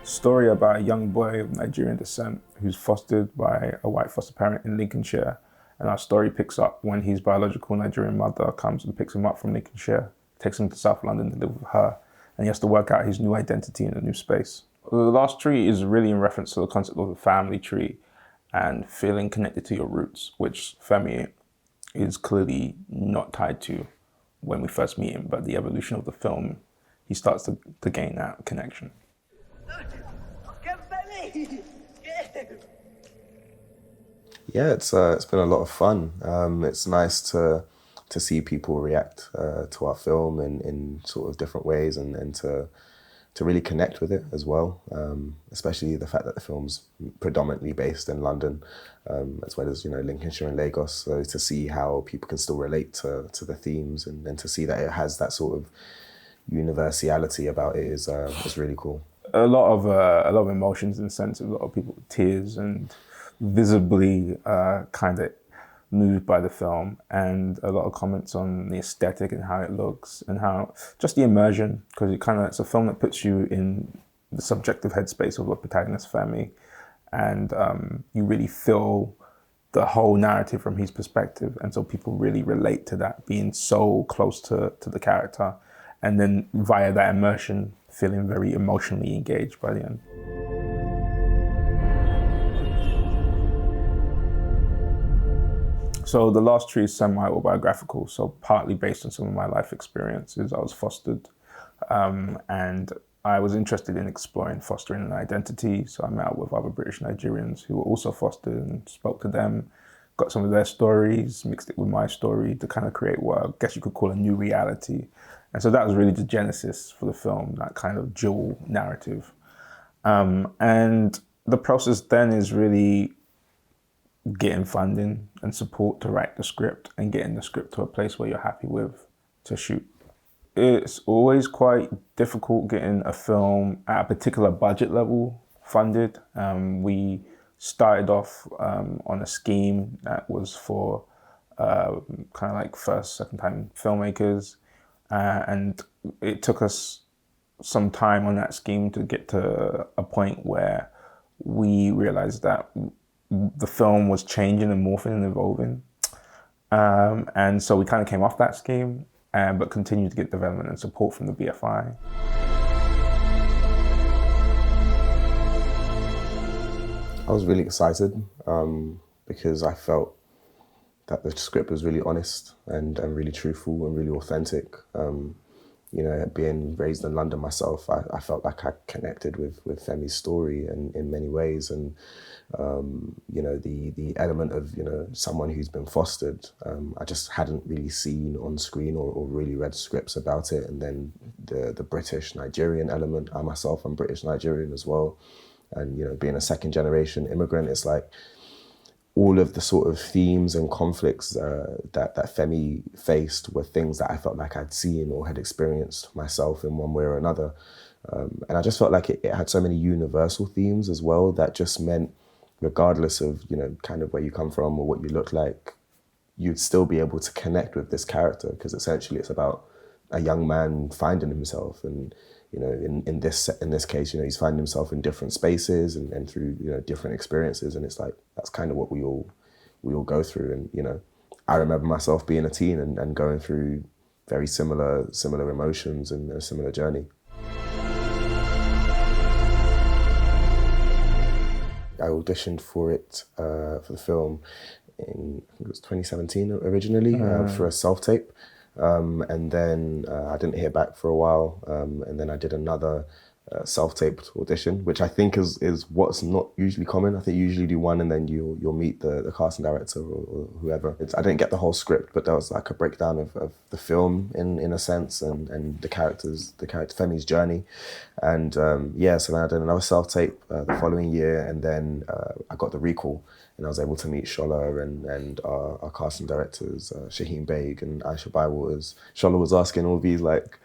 Story about a young boy of Nigerian descent who's fostered by a white foster parent in Lincolnshire. And our story picks up when his biological Nigerian mother comes and picks him up from Lincolnshire, takes him to South London to live with her, and he has to work out his new identity in a new space. The last tree is really in reference to the concept of the family tree and feeling connected to your roots, which Femi is clearly not tied to when we first meet him, but the evolution of the film, he starts to gain that connection. Yeah, it's been a lot of fun. It's nice to see people react to our film in sort of different ways and to really connect with it as well. Especially the fact that the film's predominantly based in London, as well as Lincolnshire and Lagos. So to see how people can still relate to the themes and to see that it has that sort of universality about it is really cool. A lot of emotions in the sense of a lot of people with tears and visibly kind of moved by the film, and a lot of comments on the aesthetic and how it looks and how just the immersion, because it's a film that puts you in the subjective headspace of the protagonist Femi, and you really feel the whole narrative from his perspective, and so people really relate to that, being so close to the character, and then via that immersion feeling very emotionally engaged by the end. So The Last Tree is semi-autobiographical, so partly based on some of my life experiences. I was fostered, and I was interested in exploring fostering an identity, so I met up with other British Nigerians who were also fostered and spoke to them, got some of their stories, mixed it with my story to kind of create what I guess you could call a new reality. And so that was really the genesis for the film, that kind of dual narrative. And the process then is really getting funding and support to write the script and getting the script to a place where you're happy with to shoot. It's always quite difficult getting a film at a particular budget level funded. We started off on a scheme that was for kind of like first, second time filmmakers. And it took us some time on that scheme to get to a point where we realized that the film was changing and morphing and evolving. And so we kind of came off that scheme, but continued to get development and support from the BFI. I was really excited because I felt that the script was really honest and really truthful and really authentic. Being raised in London myself, I felt like I connected with Femi's story in many ways. And the element of someone who's been fostered, I just hadn't really seen on screen or really read scripts about it. And then the British Nigerian element, I myself am British Nigerian as well, and being a second generation immigrant, it's like all of the sort of themes and conflicts that Femi faced were things that I felt like I'd seen or had experienced myself in one way or another. And I just felt like it had so many universal themes as well that just meant, regardless of, kind of where you come from or what you look like, you'd still be able to connect with this character, because essentially it's about a young man finding himself. And, in this case, he's finding himself in different spaces and through, different experiences. And it's like, that's kind of what we all go through. And, I remember myself being a teen and going through very similar emotions and a similar journey. I auditioned for it, for the film in, I think it was 2017 originally, for a self-tape. And then I didn't hear back for a while. And then I did another self-taped audition, which I think is what's not usually common. I think you usually do one and then you'll meet the casting director or whoever. I didn't get the whole script, but there was like a breakdown of the film in a sense and the character Femi's journey. And so then I did another self-tape the following year, and then I got the recall. And I was able to meet Shola and our casting directors, Shaheen Baig and Aisha Bywaters. Shola was asking all these, like,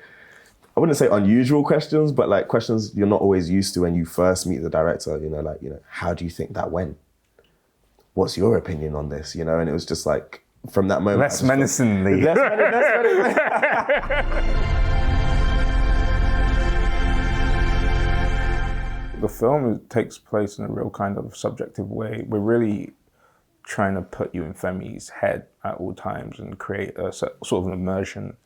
I wouldn't say unusual questions, but like questions you're not always used to when you first meet the director, how do you think that went? What's your opinion on this? And it was just like, from that moment. Less menacingly. Less menacingly. the film takes place in a real kind of subjective way. We're really trying to put you in Femi's head at all times and create a sort of an immersion.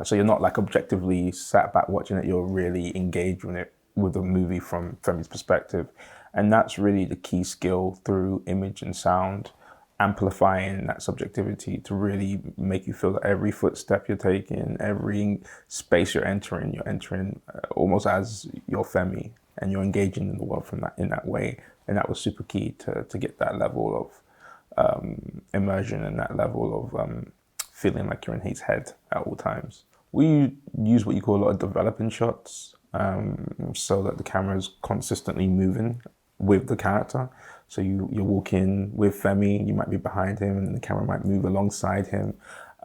So you're not like objectively sat back watching it, you're really engaged with it, with the movie from Femi's perspective. And that's really the key skill through image and sound, amplifying that subjectivity to really make you feel that every footstep you're taking, every space you're entering almost as your Femi, and you're engaging in the world in that way. And that was super key to get that level of immersion and that level of feeling like you're in his head at all times. We use what you call a lot of developing shots, so that the camera is consistently moving with the character. So you're walking with Femi, you might be behind him, and the camera might move alongside him.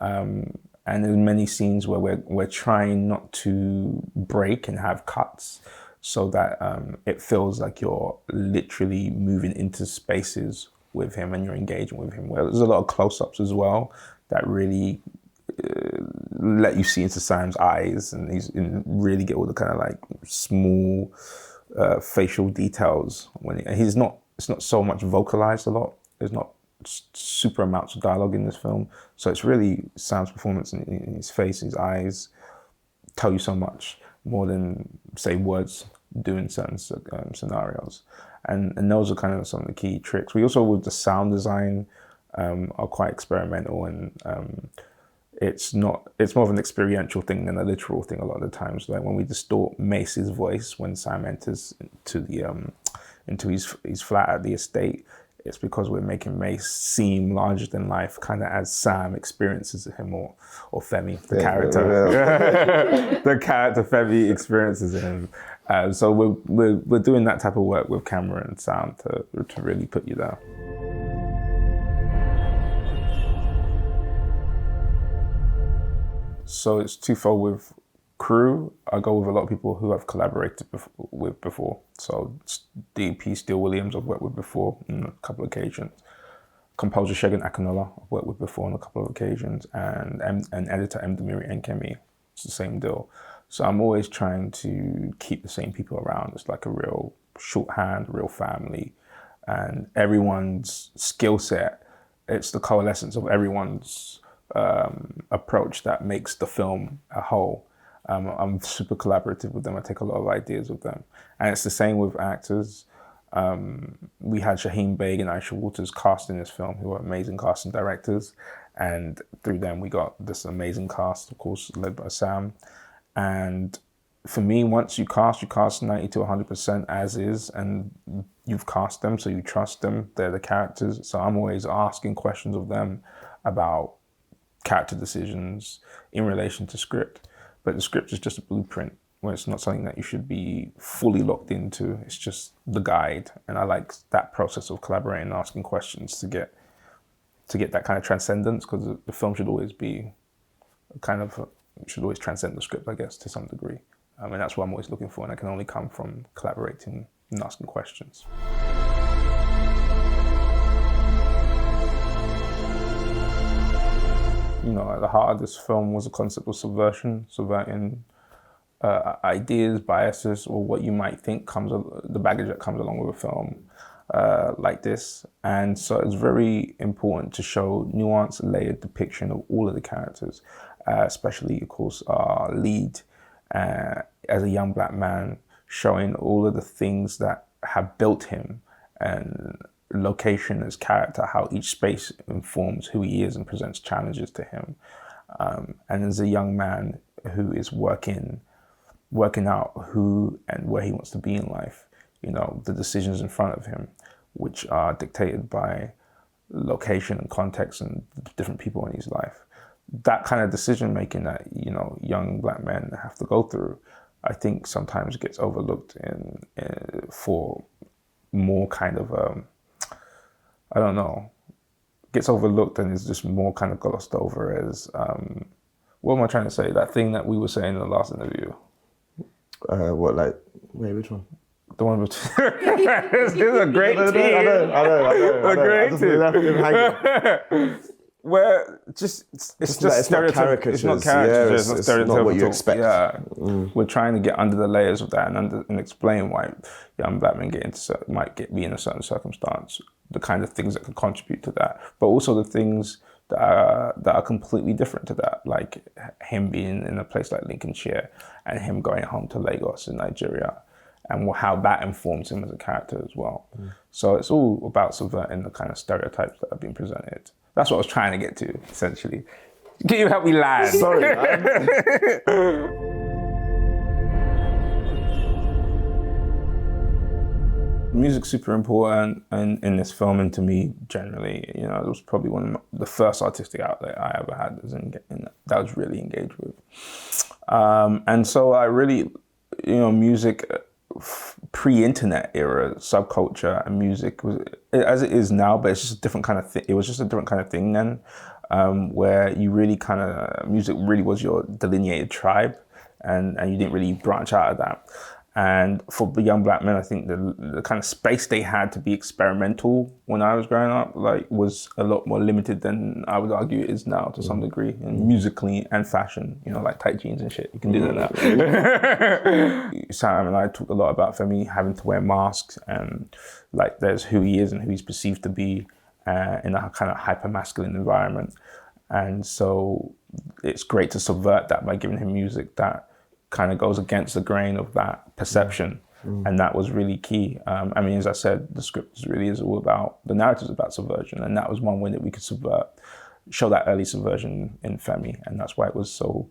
And there's many scenes where we're trying not to break and have cuts, so that it feels like you're literally moving into spaces with him and you're engaging with him. Well, there's a lot of close-ups as well that really let you see into Sam's eyes, and really get all the kind of like small facial details it's not so much vocalized a lot. There's not super amounts of dialogue in this film, so it's really Sam's performance in his face, his eyes tell you so much more than say words do in certain scenarios, and those are kind of some of the key tricks. We also, with the sound design, are quite experimental, and it's more of an experiential thing than a literal thing a lot of the times. Like when we distort Mace's voice when Sam enters into his flat at the estate, it's because we're making Mace seem larger than life, kind of as Sam experiences him, or Femi, the character. Yeah. The character Femi experiences him. So we're doing that type of work with camera and sound to really put you there. So it's twofold with crew. I go with a lot of people who I've collaborated with before. So DP Steele Williams I've worked with before on a couple of occasions. Composer Shegun Akinola I've worked with before on a couple of occasions. And editor Mdemiri Nkemi, it's the same deal. So I'm always trying to keep the same people around. It's like a real shorthand, real family. And everyone's skill set, it's the coalescence of everyone's approach that makes the film a whole. I'm super collaborative with them. I take a lot of ideas with them. And it's the same with actors. We had Shaheen Baig and Aisha Waters cast in this film, who are amazing casting directors. And through them, we got this amazing cast, of course, led by Sam. And for me, once you cast 90 to 100% as is, and you've cast them, so you trust them, they're the characters. So I'm always asking questions of them about character decisions in relation to script. But the script is just a blueprint, where it's not something that you should be fully locked into. It's just the guide. And I like that process of collaborating and asking questions to get that kind of transcendence, because the film should always be should always transcend the script, I guess, to some degree. And that's what I'm always looking for, and that can only come from collaborating and asking questions. You know, at the heart of this film was a concept of subversion, subverting ideas, biases, or what you might think the baggage that comes along with a film like this. And so it's very important to show nuanced, layered depiction of all of the characters, especially, of course, our lead as a young black man, showing all of the things that have built him, and location as character, how each space informs who he is and presents challenges to him. And as a young man who is working out who and where he wants to be in life, you know, the decisions in front of him, which are dictated by location and context and different people in his life. That kind of decision making that, you know, young black men have to go through, I think sometimes gets overlooked for more kind of gets overlooked and is just more kind of glossed over as, what am I trying to say? That thing that we were saying in the last interview. Which one? The one with... This is a great team. I know. A great team. where it's just not stereotypical. caricatures. It's not caricatures. Yeah, it's not it's stereotypical. not what you expect. Yeah, we're trying to get under the layers of that and explain why young black men be in a certain circumstance, the kind of things that can contribute to that, but also the things that are completely different to that, like him being in a place like Lincolnshire and him going home to Lagos in Nigeria, and how that informs him as a character as well. So it's all about subverting the kind of stereotypes that have been presented. That's what I was trying to get to, essentially. Can you help me land? Sorry. Music's super important in this film, and to me generally, you know, it was probably one of the first artistic outlet I ever had that I was really engaged with. And so I really, you know, music, pre-internet era subculture and music was as it is now, but it's just a different kind of thing. It was just a different kind of thing then, where you really music really was your delineated tribe, and you didn't really branch out of that. And for the young black men, I think the kind of space they had to be experimental when I was growing up, like, was a lot more limited than I would argue it is now to some degree, and musically and fashion, you know, like tight jeans and shit. You can do that now. Sam and I talked a lot about Femi having to wear masks, and like there's who he is and who he's perceived to be in a kind of hyper masculine environment. And so it's great to subvert that by giving him music that kind of goes against the grain of that perception. And that was really key. I mean, as I said, the script is all about, the narrative's about subversion, and that was one way that we could show that early subversion in Femi. And that's why it was so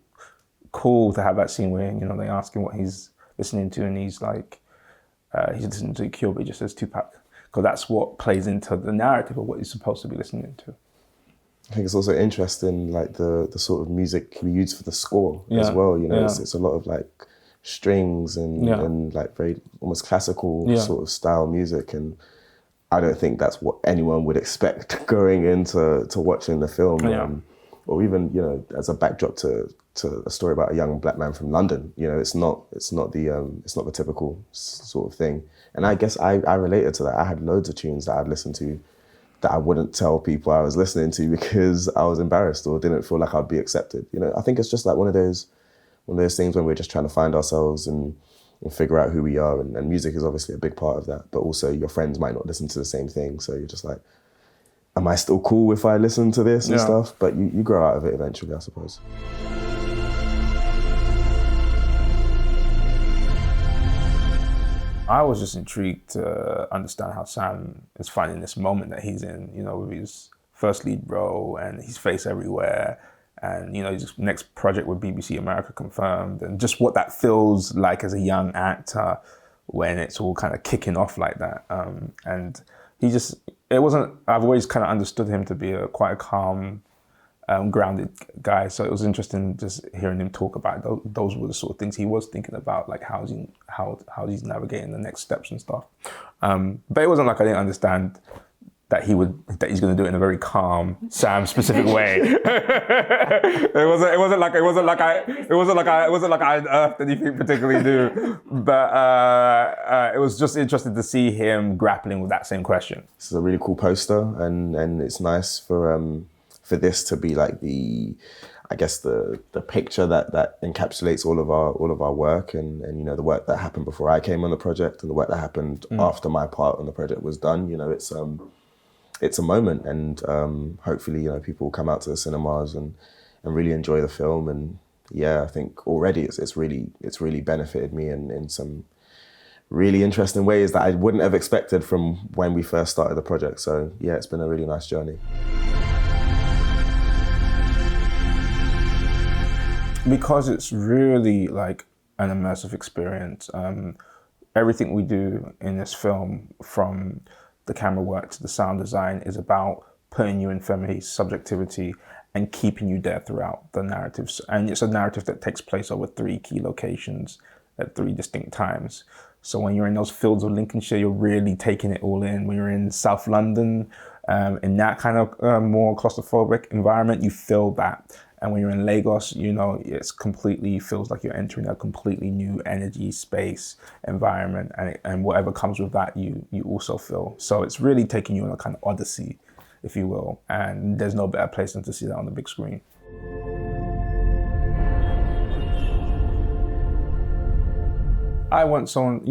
cool to have that scene where, you know, they ask him what he's listening to, and he's like, he's listening to Cure, but he just says Tupac, because that's what plays into the narrative of what he's supposed to be listening to. I think it's also interesting, like the sort of music we use for the score as well. You know, it's a lot of like strings and like very almost classical sort of style music, and I don't think that's what anyone would expect going into watching the film, or even, you know, as a backdrop to a story about a young black man from London. You know, it's not the typical sort of thing. And I guess I related to that. I had loads of tunes that I'd listened to that I wouldn't tell people I was listening to because I was embarrassed or didn't feel like I'd be accepted. You know, I think it's just like one of those things when we're just trying to find ourselves and figure out who we are. And music is obviously a big part of that, but also your friends might not listen to the same thing. So you're just like, am I still cool if I listen to this and stuff? But you grow out of it eventually, I suppose. I was just intrigued to understand how Sam is finding this moment that he's in, you know, with his first lead role and his face everywhere, and, you know, his next project with BBC America confirmed, and just what that feels like as a young actor when it's all kind of kicking off like that. And I've always kind of understood him to be quite a calm, grounded guy. So it was interesting just hearing him talk about those were the sort of things he was thinking about, like how he's navigating the next steps and stuff. But it wasn't like I didn't understand that he's going to do it in a very calm, Sam specific way. it wasn't like I unearthed anything particularly new. But it was just interesting to see him grappling with that same question. This is a really cool poster, and it's nice for this to be like the picture that encapsulates all of our work, and you know, the work that happened before I came on the project and the work that happened after my part on the project was done. You know, it's a moment, and hopefully, you know, people will come out to the cinemas and really enjoy the film. And yeah, I think already it's really benefited me in some really interesting ways that I wouldn't have expected from when we first started the project. So yeah, it's been a really nice journey. Because it's really like an immersive experience. Everything we do in this film, from the camera work to the sound design, is about putting you in Femi's subjectivity and keeping you there throughout the narratives. And it's a narrative that takes place over 3 key locations at 3 distinct times. So when you're in those fields of Lincolnshire, you're really taking it all in. When you're in South London, in that kind of more claustrophobic environment, you feel that. And when you're in Lagos, you know, feels like you're entering a completely new energy, space, environment, and whatever comes with that, you also feel. So it's really taking you on a kind of odyssey. if you will. And there's no better place than to see that on the big screen. I want someone,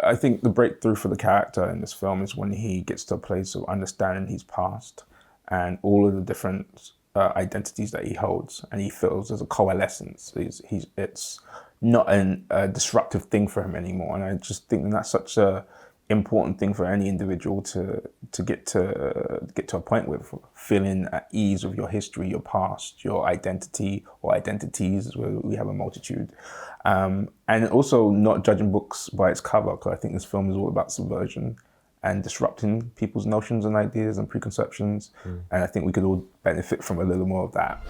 I think the breakthrough for the character in this film is when he gets to a place of understanding his past and all of the different identities that he holds, and he feels there's a coalescence. It's not a disruptive thing for him anymore, and I just think that's such a important thing for any individual to get to a point with, feeling at ease with your history, your past, your identity or identities, where we have a multitude, and also not judging books by its cover, because I think this film is all about subversion and disrupting people's notions and ideas and preconceptions, and I think we could all benefit from a little more of that.